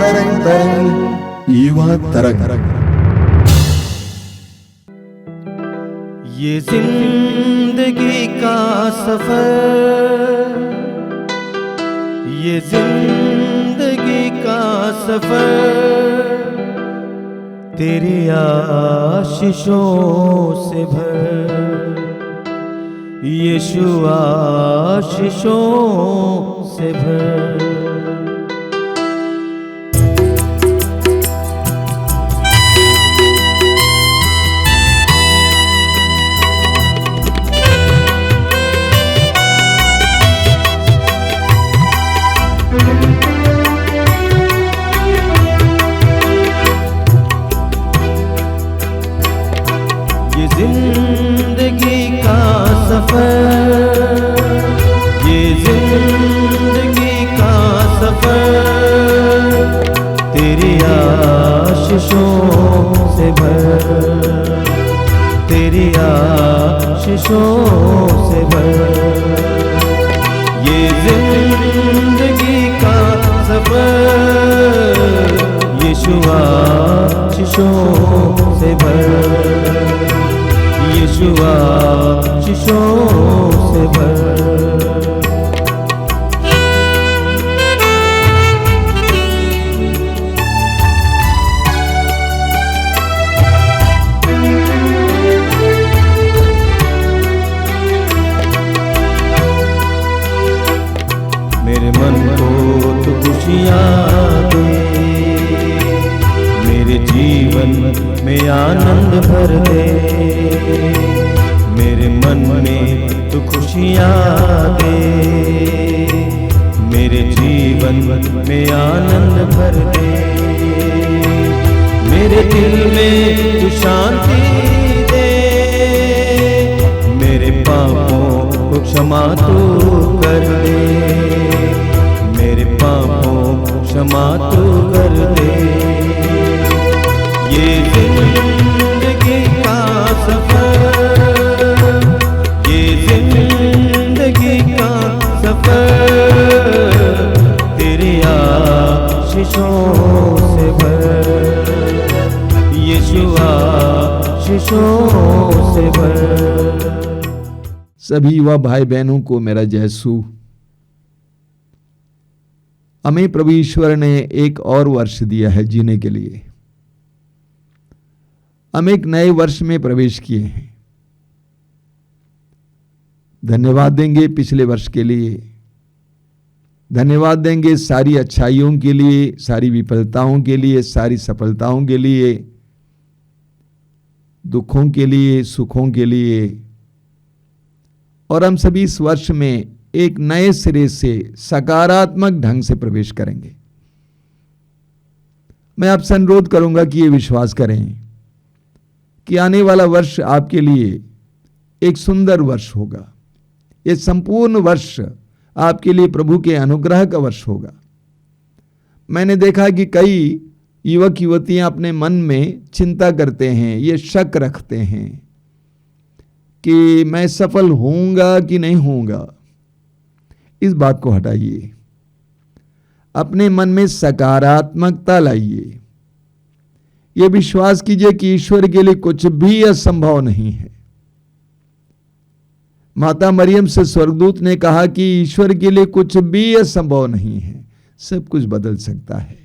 तरंग तरंग युवा तरंग। ये जिंदगी का सफर, ये जिंदगी का सफर तेरी आशीषों से भर, यीशु आशीषों से भर। ये जिंदगी का सफर, ये जिंदगी का सफर तेरी आशीषों से भर, तेरी आशीषों से भर। ये जिंदगी का सफर यीशु आशीषों से भर, यीशु आशीषों से भर। मेरे मन को तू खुशियाँ दे, मेरे जीवन में आनंद भर दे। मेरे मन में तू खुशियाँ दे, मेरे जीवन में आनंद भर दे। मेरे दिल में तू शांति दे, मेरे पापों को क्षमा तू कर दे, मेरे पापों को क्षमा तू कर दे। ये जिंदगी का सफर, ये जिंदगी का सफर तेरी आशीषों से भर, यीशु आशीषों से भर। सभी युवा भाई बहनों को मेरा जयसु। हमें प्रभु ईश्वर ने एक और वर्ष दिया है जीने के लिए। हम एक नए वर्ष में प्रवेश किए हैं। धन्यवाद देंगे पिछले वर्ष के लिए, धन्यवाद देंगे सारी अच्छाइयों के लिए, सारी विफलताओं के लिए, सारी सफलताओं के लिए, दुखों के लिए, सुखों के लिए। और हम सभी इस वर्ष में एक नए सिरे से सकारात्मक ढंग से प्रवेश करेंगे। मैं आपसे अनुरोध करूंगा कि ये विश्वास करें कि आने वाला वर्ष आपके लिए एक सुंदर वर्ष होगा। ये संपूर्ण वर्ष आपके लिए प्रभु के अनुग्रह का वर्ष होगा। मैंने देखा कि कई युवक युवतियां अपने मन में चिंता करते हैं, ये शक रखते हैं कि मैं सफल होऊंगा कि नहीं होऊंगा। इस बात को हटाइए, अपने मन में सकारात्मकता लाइए। ये विश्वास कीजिए कि ईश्वर के लिए कुछ भी असंभव नहीं है। माता मरियम से स्वर्गदूत ने कहा कि ईश्वर के लिए कुछ भी असंभव नहीं है, सब कुछ बदल सकता है।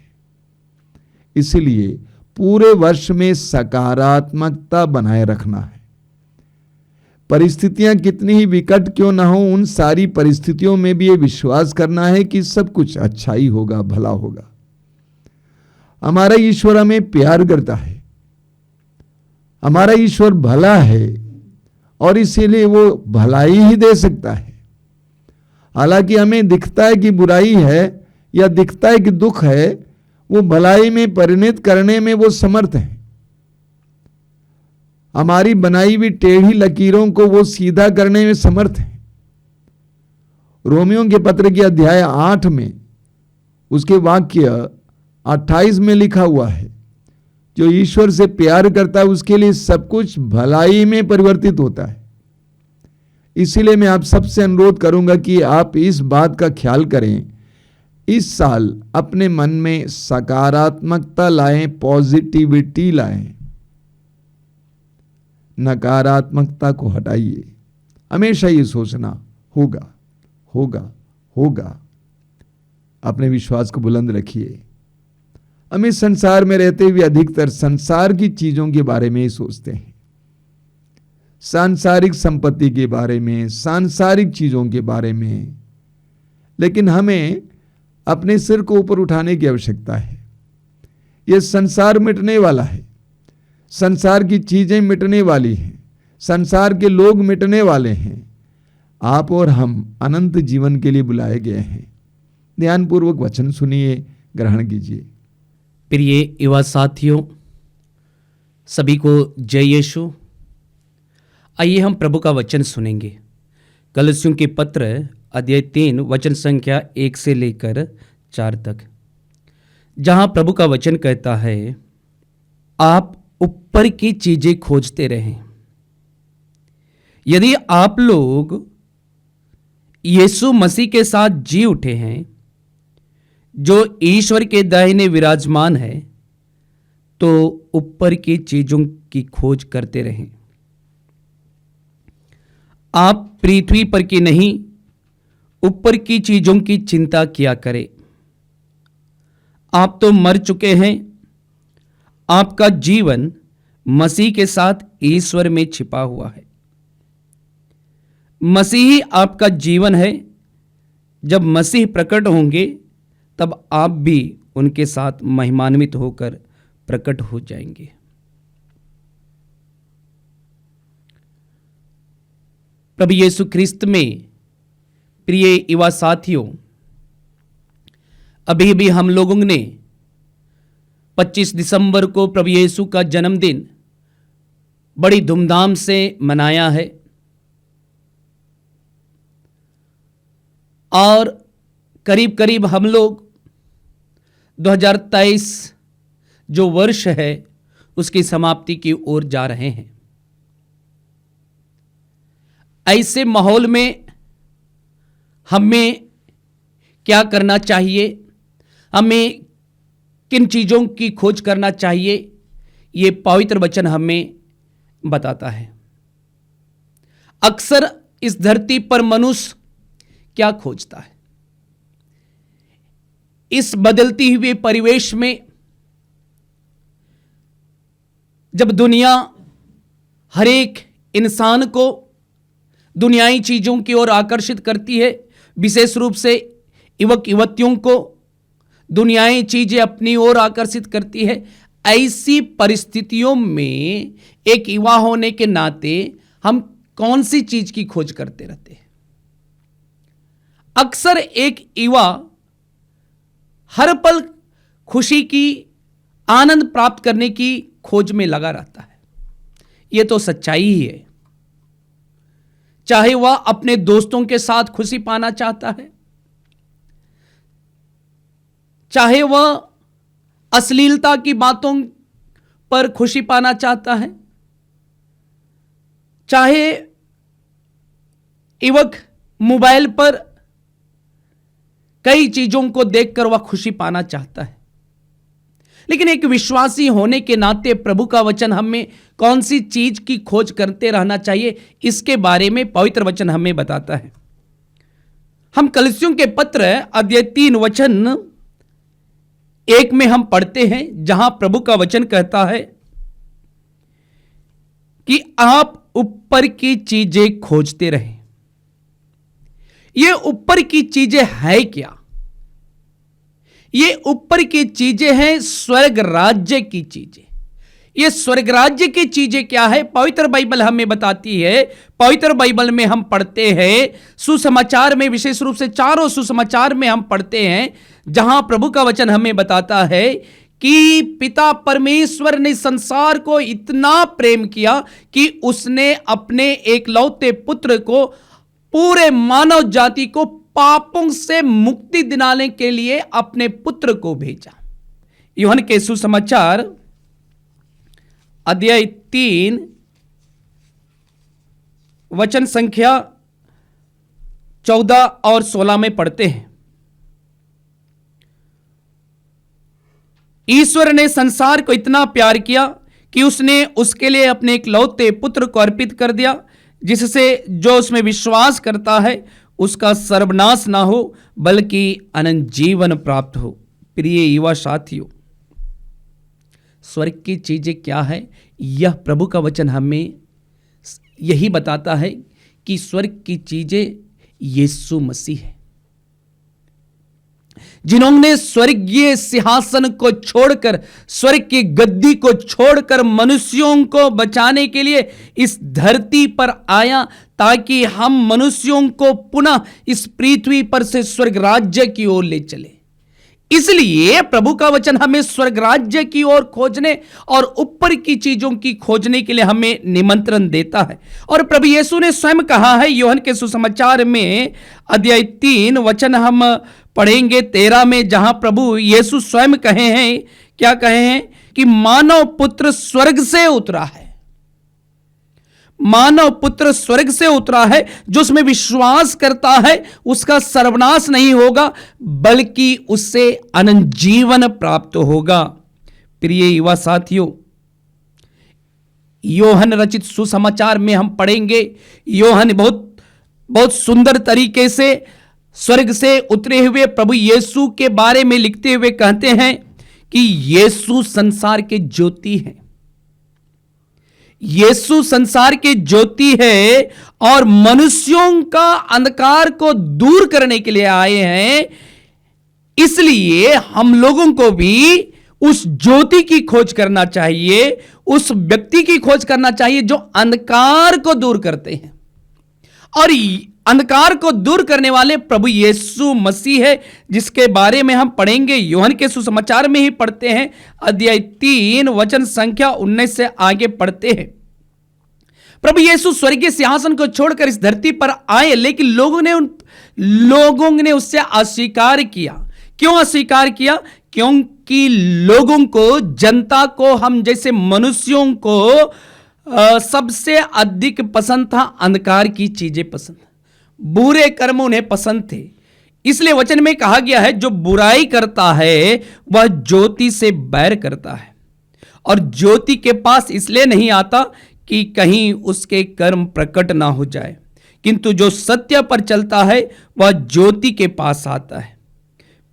इसलिए पूरे वर्ष में सकारात्मकता बनाए रखना है। परिस्थितियां कितनी ही विकट क्यों ना हो, उन सारी परिस्थितियों में भी ये विश्वास करना है कि सब कुछ अच्छा ही होगा, भला होगा। हमारा ईश्वर हमें प्यार करता है, हमारा ईश्वर भला है और इसीलिए वो भलाई ही दे सकता है। हालांकि हमें दिखता है कि बुराई है या दिखता है कि दुख है, वो भलाई में परिणत करने में वो समर्थ है। हमारी बनाई हुई टेढ़ी लकीरों को वो सीधा करने में समर्थ है। रोमियों के पत्र के अध्याय 8 में उसके वाक्य 28 में लिखा हुआ है, जो ईश्वर से प्यार करता है उसके लिए सब कुछ भलाई में परिवर्तित होता है। इसीलिए मैं आप सबसे अनुरोध करूंगा कि आप इस बात का ख्याल करें इस साल अपने मन में सकारात्मकता लाएं, पॉजिटिविटी लाएं, नकारात्मकता को हटाइए। हमेशा ये सोचना होगा होगा होगा। अपने विश्वास को बुलंद रखिए। हम इस संसार में रहते हुए अधिकतर संसार की चीजों के बारे में ही सोचते हैं, सांसारिक संपत्ति के बारे में, सांसारिक चीजों के बारे में। लेकिन हमें अपने सिर को ऊपर उठाने की आवश्यकता है। यह संसार मिटने वाला है, संसार की चीजें मिटने वाली हैं, संसार के लोग मिटने वाले हैं। आप और हम अनंत जीवन के लिए बुलाए गए हैं। ध्यानपूर्वक वचन सुनिए, ग्रहण कीजिए। प्रिय युवा साथियों, सभी को जय यीशु। आइए हम प्रभु का वचन सुनेंगे। कलसियों के पत्र अध्याय 3 वचन संख्या 1 से लेकर 4 तक, जहां प्रभु का वचन कहता है, आप ऊपर की चीजें खोजते रहें। यदि आप लोग यीशु मसीह के साथ जी उठे हैं, जो ईश्वर के दाहिने विराजमान है, तो ऊपर की चीजों की खोज करते रहें। आप पृथ्वी पर की नहीं, ऊपर की चीजों की चिंता किया करें। आप तो मर चुके हैं, आपका जीवन मसीह के साथ ईश्वर में छिपा हुआ है। मसीह ही आपका जीवन है। जब मसीह प्रकट होंगे, तब आप भी उनके साथ महिमान्वित होकर प्रकट हो जाएंगे। प्रभु यीशु ख्रिस्त में प्रिय युवा साथियों, अभी भी हम लोगों ने 25 दिसंबर को प्रभु यीशु का जन्मदिन बड़ी धूमधाम से मनाया है। और करीब करीब हम लोग 2023 जो वर्ष है, उसकी समाप्ति की ओर जा रहे हैं। ऐसे माहौल में हमें क्या करना चाहिए, हमें किन चीज़ों की खोज करना चाहिए, ये पवित्र वचन हमें बताता है। अक्सर इस धरती पर मनुष्य क्या खोजता है? इस बदलती हुए परिवेश में जब दुनिया हर एक इंसान को दुनियाई चीजों की ओर आकर्षित करती है, विशेष रूप से युवक युवतियों को दुनियाई चीजें अपनी ओर आकर्षित करती है, ऐसी परिस्थितियों में एक युवा होने के नाते हम कौन सी चीज की खोज करते रहते हैं? अक्सर एक युवा हर पल खुशी की, आनंद प्राप्त करने की खोज में लगा रहता है। यह तो सच्चाई ही है। चाहे वह अपने दोस्तों के साथ खुशी पाना चाहता है, चाहे वह अश्लीलता की बातों पर खुशी पाना चाहता है, चाहे युवक मोबाइल पर कई चीजों को देखकर वह खुशी पाना चाहता है। लेकिन एक विश्वासी होने के नाते प्रभु का वचन हमें कौन सी चीज की खोज करते रहना चाहिए, इसके बारे में पवित्र वचन हमें बताता है। हम कलसियों के पत्र अध्याय 3 वचन 1 में हम पढ़ते हैं, जहां प्रभु का वचन कहता है कि आप ऊपर की चीजें खोजते रहें। ये ऊपर की चीजें है क्या? ये ऊपर की चीजें हैं स्वर्ग राज्य की चीजें। ये स्वर्ग राज्य की चीजें क्या है? पवित्र बाइबल हमें बताती है। पवित्र बाइबल में हम पढ़ते हैं, सुसमाचार में, विशेष रूप से 4 सुसमाचार में हम पढ़ते हैं, जहां प्रभु का वचन हमें बताता है कि पिता परमेश्वर ने संसार को इतना प्रेम किया कि उसने अपने एकलौते पुत्र को पूरे मानव जाति को पापों से मुक्ति दिलाने के लिए अपने पुत्र को भेजा। यूहन्ना के सुसमाचार अध्याय 3 वचन संख्या 14 और 16 में पढ़ते हैं। ईश्वर ने संसार को इतना प्यार किया कि उसने उसके लिए अपने इकलौते पुत्र को अर्पित कर दिया, जिससे जो उसमें विश्वास करता है उसका सर्वनाश ना हो बल्कि अनंत जीवन प्राप्त हो। प्रिय युवा साथियों, स्वर्ग की चीजें क्या है, यह प्रभु का वचन हमें यही बताता है कि स्वर्ग की चीजें यीशु मसीह है, जिन्होंने स्वर्गीय सिंहासन को छोड़कर, स्वर्ग की गद्दी को छोड़कर मनुष्यों को बचाने के लिए इस धरती पर आया, ताकि हम मनुष्यों को पुनः इस पृथ्वी पर से स्वर्ग राज्य की ओर ले चले। इसलिए प्रभु का वचन हमें स्वर्ग राज्य की ओर खोजने और ऊपर की चीजों की खोजने के लिए हमें निमंत्रण देता है। और प्रभु यीशु ने स्वयं कहा है, यूहन्ना के सुसमाचार में अध्याय 3 वचन हम पढ़ेंगे 13 में, जहां प्रभु यीशु स्वयं कहे हैं, क्या कहे हैं कि मानव पुत्र स्वर्ग से उतरा है, मानव पुत्र स्वर्ग से उतरा है, जो उसमें विश्वास करता है उसका सर्वनाश नहीं होगा बल्कि उससे अनंत जीवन प्राप्त होगा। प्रिय युवा साथियों, यूहन्ना रचित सुसमाचार में हम पढ़ेंगे, यूहन्ना बहुत सुंदर तरीके से स्वर्ग से उतरे हुए प्रभु यीशु के बारे में लिखते हुए कहते हैं कि यीशु संसार के ज्योति हैं, यीशु संसार के ज्योति है और मनुष्यों का अंधकार को दूर करने के लिए आए हैं। इसलिए हम लोगों को भी उस ज्योति की खोज करना चाहिए, उस व्यक्ति की खोज करना चाहिए जो अंधकार को दूर करते हैं। और अंधकार को दूर करने वाले प्रभु यीशु मसीह है, जिसके बारे में हम पढ़ेंगे, यूहन्ना के सुसमाचार में ही पढ़ते हैं, अध्याय 3 वचन संख्या 19 से आगे पढ़ते हैं। प्रभु यीशु स्वर्गीय सिंहासन को छोड़कर इस धरती पर आए, लेकिन लोगों ने उससे अस्वीकार किया। क्यों अस्वीकार किया? क्योंकि लोगों को, जनता को, हम जैसे मनुष्यों को सबसे अधिक पसंद था अंधकार की चीजें पसंद, बुरे कर्म उन्हें पसंद थे। इसलिए वचन में कहा गया है, जो बुराई करता है वह ज्योति से बैर करता है और ज्योति के पास इसलिए नहीं आता कि कहीं उसके कर्म प्रकट ना हो जाए, किंतु जो सत्य पर चलता है वह ज्योति के पास आता है।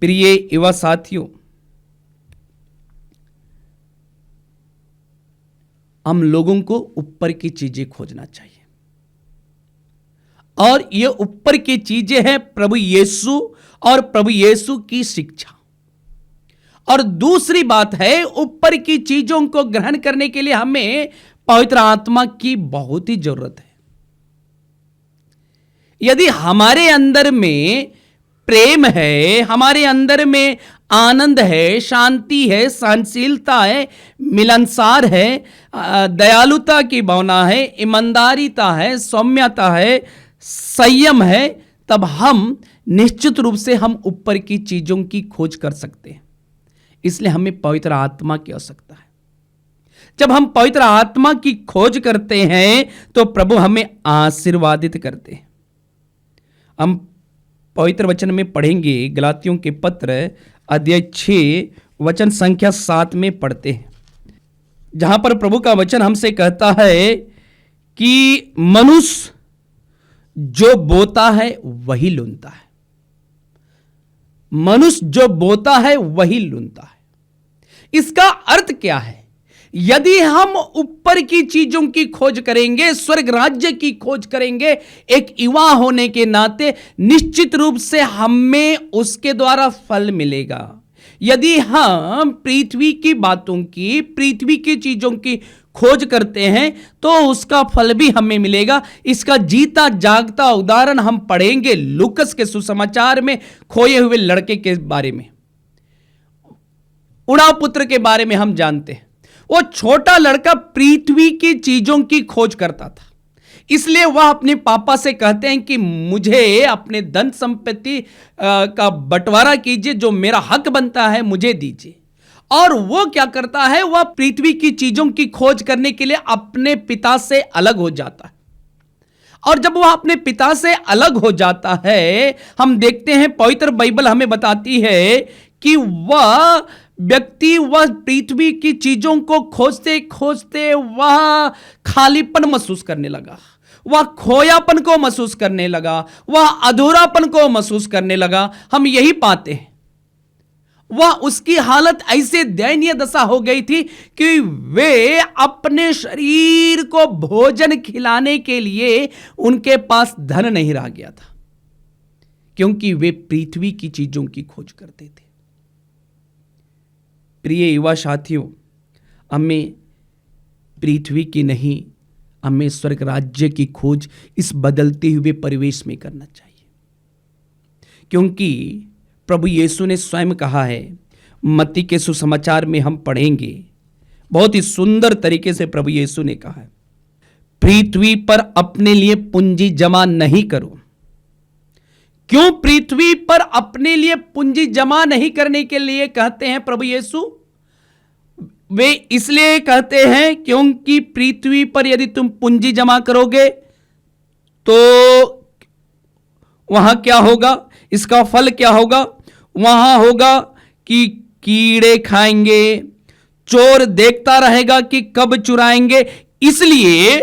प्रिय युवा साथियों, हम लोगों को ऊपर की चीजें खोजना चाहिए, और ये ऊपर की चीजें हैं प्रभु यीशु और प्रभु यीशु की शिक्षा। और दूसरी बात है, ऊपर की चीजों को ग्रहण करने के लिए हमें पवित्र आत्मा की बहुत ही जरूरत है। यदि हमारे अंदर में प्रेम है, हमारे अंदर में आनंद है, शांति है, सहनशीलता है, मिलनसार है, दयालुता की भावना है, ईमानदारीता है, सौम्यता है, संयम है, तब हम निश्चित रूप से हम ऊपर की चीजों की खोज कर सकते हैं। इसलिए हमें पवित्र आत्मा की आवश्यकता है। जब हम पवित्र आत्मा की खोज करते हैं तो प्रभु हमें आशीर्वादित करते हैं। हम पवित्र वचन में पढ़ेंगे, गलातियों के पत्र अध्याय 6 वचन संख्या 7 में पढ़ते हैं, जहां पर प्रभु का वचन हमसे कहता है कि मनुष्य जो बोता है वही लूनता है, मनुष्य जो बोता है वही लूनता है। इसका अर्थ क्या है? यदि हम ऊपर की चीजों की खोज करेंगे, स्वर्ग राज्य की खोज करेंगे, एक युवा होने के नाते निश्चित रूप से हमें उसके द्वारा फल मिलेगा। यदि हम पृथ्वी की बातों की, पृथ्वी की चीजों की खोज करते हैं तो उसका फल भी हमें मिलेगा। इसका जीता जागता उदाहरण हम पढ़ेंगे लूकस के सुसमाचार में, खोए हुए लड़के के बारे में, उड़ाव पुत्र के बारे में हम जानते हैं। वो छोटा लड़का पृथ्वी की चीजों की खोज करता था, इसलिए वह अपने पापा से कहते हैं कि मुझे अपने धन संपत्ति का बंटवारा कीजिए, जो मेरा हक बनता है मुझे दीजिए। और वो क्या करता है? वह पृथ्वी की चीजों की खोज करने के लिए अपने पिता से अलग हो जाता है। और जब वह अपने पिता से अलग हो जाता है, हम देखते हैं पवित्र बाइबल हमें बताती है कि वह व्यक्ति वह पृथ्वी की चीजों को खोजते खोजते वह खालीपन महसूस करने लगा, वह खोयापन को महसूस करने लगा, वह अधूरापन को महसूस करने लगा। हम यही पाते हैं, वह उसकी हालत ऐसे दयनीय दशा हो गई थी कि वे अपने शरीर को भोजन खिलाने के लिए उनके पास धन नहीं रह गया था, क्योंकि वे पृथ्वी की चीजों की खोज करते थे। प्रिय युवा साथियों, हमें पृथ्वी की नहीं, हमें स्वर्ग राज्य की खोज इस बदलते हुए परिवेश में करना चाहिए, क्योंकि प्रभु यीशु ने स्वयं कहा है, मत्ती के सुसमाचार में हम पढ़ेंगे, बहुत ही सुंदर तरीके से प्रभु यीशु ने कहा है, पृथ्वी पर अपने लिए पूंजी जमा नहीं करो। क्यों पृथ्वी पर अपने लिए पूंजी जमा नहीं करने के लिए कहते हैं प्रभु यीशु? वे इसलिए कहते हैं क्योंकि पृथ्वी पर यदि तुम पूंजी जमा करोगे तो वहां क्या होगा, इसका फल क्या होगा? वहां होगा कि कीड़े खाएंगे, चोर देखता रहेगा कि कब चुराएंगे। इसलिए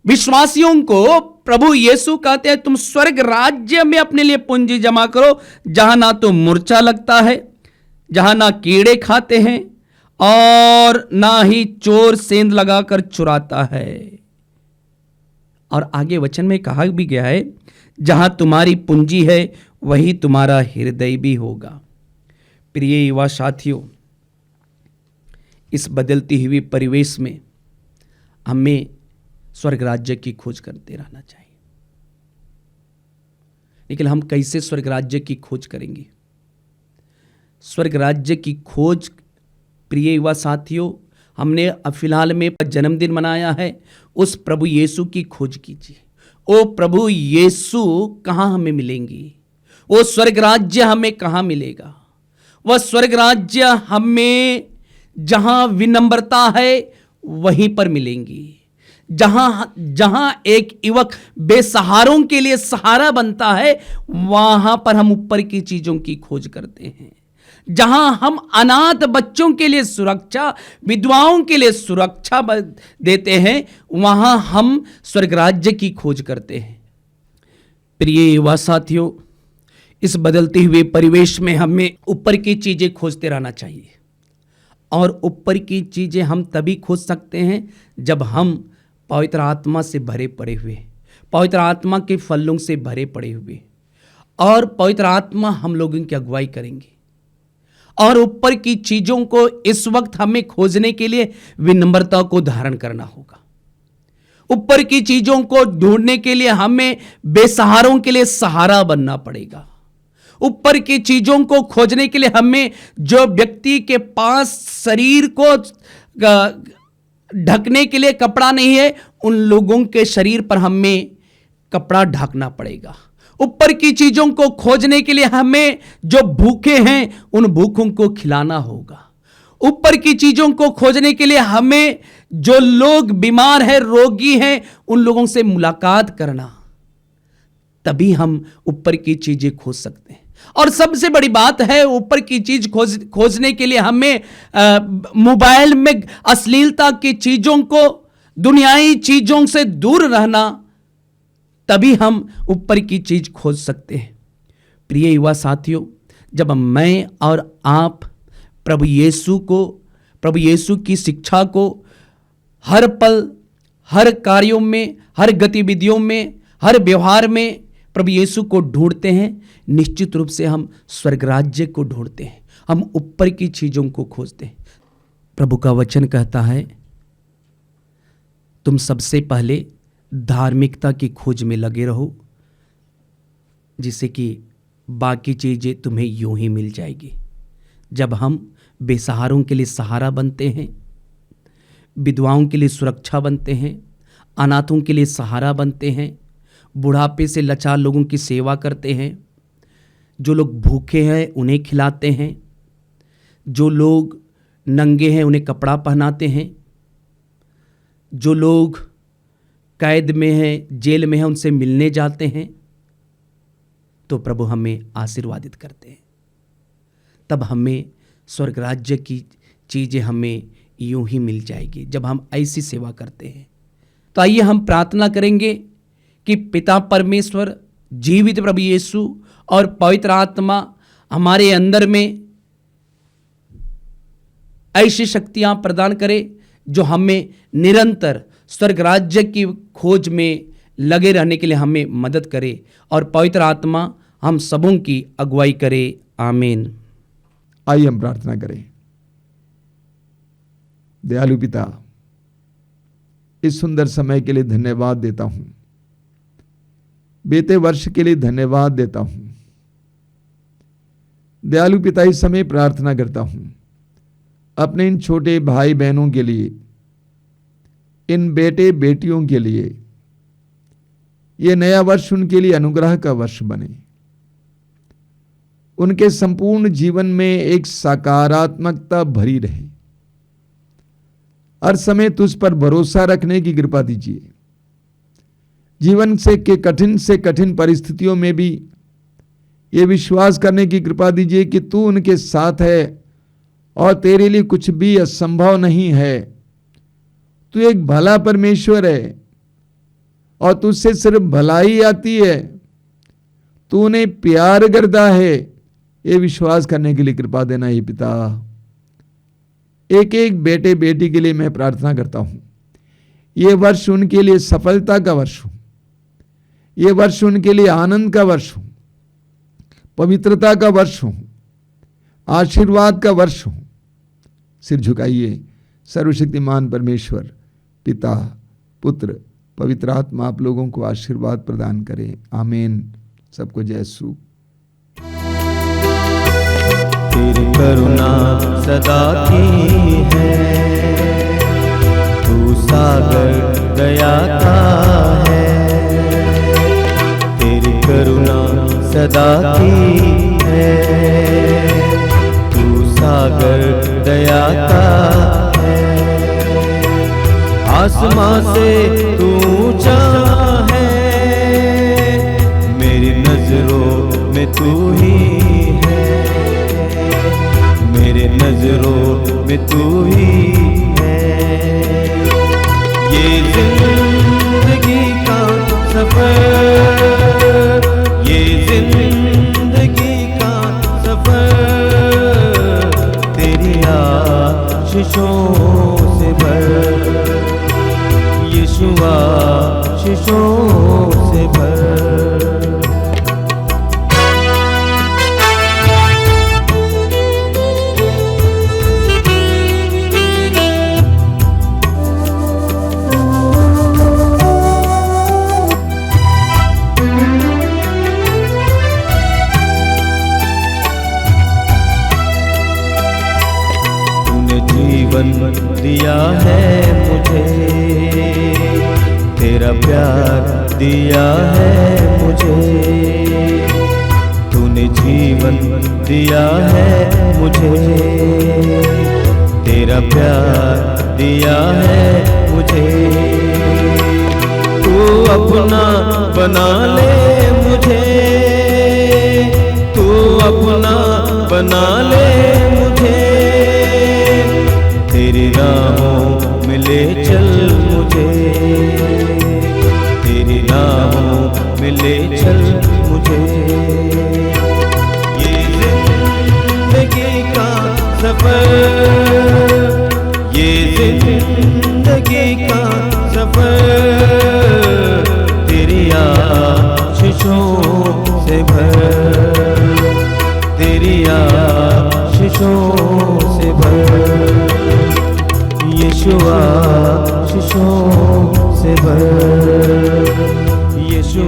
विश्वासियों को प्रभु यीशु कहते हैं, तुम स्वर्ग राज्य में अपने लिए पूंजी जमा करो, जहां ना तो मूर्छा लगता है, जहां ना कीड़े खाते हैं और ना ही चोर सेंध लगाकर चुराता है। और आगे वचन में कहा भी गया है, जहां तुम्हारी पूंजी है वही तुम्हारा हृदय भी होगा। प्रिय युवा साथियों, इस बदलती हुई परिवेश में हमें स्वर्ग राज्य की खोज करते रहना चाहिए। लेकिन हम कैसे स्वर्ग राज्य की खोज करेंगे? स्वर्ग राज्य की खोज, प्रिय युवा साथियों, हमने फिलहाल में जन्मदिन मनाया है, उस प्रभु यीशु की खोज कीजिए। ओ प्रभु यीशु कहाँ हमें मिलेंगी? वो स्वर्ग राज्य हमें कहाँ मिलेगा? वह स्वर्ग राज्य हमें जहां विनम्रता है वहीं पर मिलेंगी, जहां एक युवक बेसहारों के लिए सहारा बनता है, वहां पर हम ऊपर की चीजों की खोज करते हैं। जहां हम अनाथ बच्चों के लिए सुरक्षा, विधवाओं के लिए सुरक्षा देते हैं, वहां हम स्वर्ग राज्य की खोज करते हैं। प्रिय युवा साथियों, इस बदलते हुए परिवेश में हमें ऊपर की चीजें खोजते रहना चाहिए। और ऊपर की चीजें हम तभी खोज सकते हैं जब हम पवित्र आत्मा से भरे पड़े हुए, पवित्र आत्मा के फलों से भरे पड़े हुए, और पवित्र आत्मा हम लोगों की अगुवाई करेंगे। और ऊपर की चीजों को इस वक्त हमें खोजने के लिए विनम्रता को धारण करना होगा। ऊपर की चीजों को ढूंढने के लिए हमें बेसहारों के लिए सहारा बनना पड़ेगा। ऊपर की चीजों को खोजने के लिए हमें, जो व्यक्ति के पास शरीर को ढकने के लिए कपड़ा नहीं है, उन लोगों के शरीर पर हमें कपड़ा ढकना पड़ेगा। ऊपर की चीजों को खोजने के लिए हमें, जो भूखे हैं उन भूखों को खिलाना होगा। ऊपर की चीजों को खोजने के लिए हमें, जो लोग बीमार हैं, रोगी हैं, उन लोगों से मुलाकात करना, तभी हम ऊपर की चीजें खोज सकते हैं। और सबसे बड़ी बात है, ऊपर की चीज खोजने के लिए हमें मोबाइल में अश्लीलता की चीजों को, दुनियाई चीजों से दूर रहना, तभी हम ऊपर की चीज खोज सकते हैं। प्रिय युवा साथियों, जब मैं और आप प्रभु यीशु को, प्रभु यीशु की शिक्षा को हर पल, हर कार्यों में, हर गतिविधियों में, हर व्यवहार में प्रभु यीशु को ढूंढते हैं, निश्चित रूप से हम स्वर्ग राज्य को ढूंढते हैं, हम ऊपर की चीजों को खोजते हैं। प्रभु का वचन कहता है, तुम सबसे पहले धार्मिकता की खोज में लगे रहो, जिससे कि बाकी चीजें तुम्हें यूं ही मिल जाएगी। जब हम बेसहारों के लिए सहारा बनते हैं, विधवाओं के लिए सुरक्षा बनते हैं, अनाथों के लिए सहारा बनते हैं, बुढ़ापे से लाचार लोगों की सेवा करते हैं, जो लोग भूखे हैं उन्हें खिलाते हैं, जो लोग नंगे हैं उन्हें कपड़ा पहनाते हैं, जो लोग कैद में हैं, जेल में हैं, उनसे मिलने जाते हैं, तो प्रभु हमें आशीर्वादित करते हैं। तब हमें स्वर्ग राज्य की चीज़ें हमें यूं ही मिल जाएगी जब हम ऐसी सेवा करते हैं। तो आइए हम प्रार्थना करेंगे कि पिता परमेश्वर, जीवित प्रभु यीशु और पवित्र आत्मा हमारे अंदर में ऐसी शक्तियां प्रदान करे जो हमें निरंतर स्वर्ग राज्य की खोज में लगे रहने के लिए हमें मदद करे, और पवित्र आत्मा हम सबों की अगुवाई करे। आमीन। आइए हम प्रार्थना करें। दयालु पिता, इस सुंदर समय के लिए धन्यवाद देता हूं, बीते वर्ष के लिए धन्यवाद देता हूं। दयालु पिता, इस समय प्रार्थना करता हूं अपने इन छोटे भाई बहनों के लिए, इन बेटे बेटियों के लिए। ये नया वर्ष उनके लिए अनुग्रह का वर्ष बने, उनके संपूर्ण जीवन में एक सकारात्मकता भरी रहे। हर समय तुझ पर भरोसा रखने की कृपा दीजिए। जीवन के कठिन से कठिन परिस्थितियों में भी ये विश्वास करने की कृपा दीजिए कि तू उनके साथ है और तेरे लिए कुछ भी असंभव नहीं है। तू एक भला परमेश्वर है और तुझसे सिर्फ भलाई आती है। तू उन्हें प्यार करता है, ये विश्वास करने के लिए कृपा देना ही पिता। एक एक बेटे बेटी के लिए मैं प्रार्थना करता हूं, ये वर्ष उनके लिए सफलता का वर्ष हो, ये वर्ष उनके लिए आनंद का वर्ष हो, पवित्रता का वर्ष हो, आशीर्वाद का वर्ष हो। सिर झुकाइए। सर्वशक्तिमान परमेश्वर, पिता, पुत्र, पवित्र आत्मा आप लोगों को आशीर्वाद प्रदान करें। आमीन। सबको जय यीशु। तेरी करुणा सदा की है, तू सागर दया का है। तेरी करुणा सदा की है, तू सागर दया का है। आसमां से तू ऊंचा है, मेरी नजरों में तू ही है, मेरे नजरों में तू ही है। ये जिंदगी का सफर, ये जिंदगी का सफर, तेरी आशीषों से भर, यीशु आशीषों से भर। दिया है मुझे, तेरा प्यार दिया है मुझे, तूने जीवन दिया है मुझे, तेरा प्यार दिया है मुझे। तू अपना बना ले मुझे, तू अपना बना ले मुझे, तेरी राहों में ले चल मुझे, तेरी राहों में ले चल मुझे। ये जिंदगी का सफर, ये जिंदगी का सफर, तेरी आशीषों से भर, तेरी आशीषों से भर, यीशु आशीषों से भर, यीशु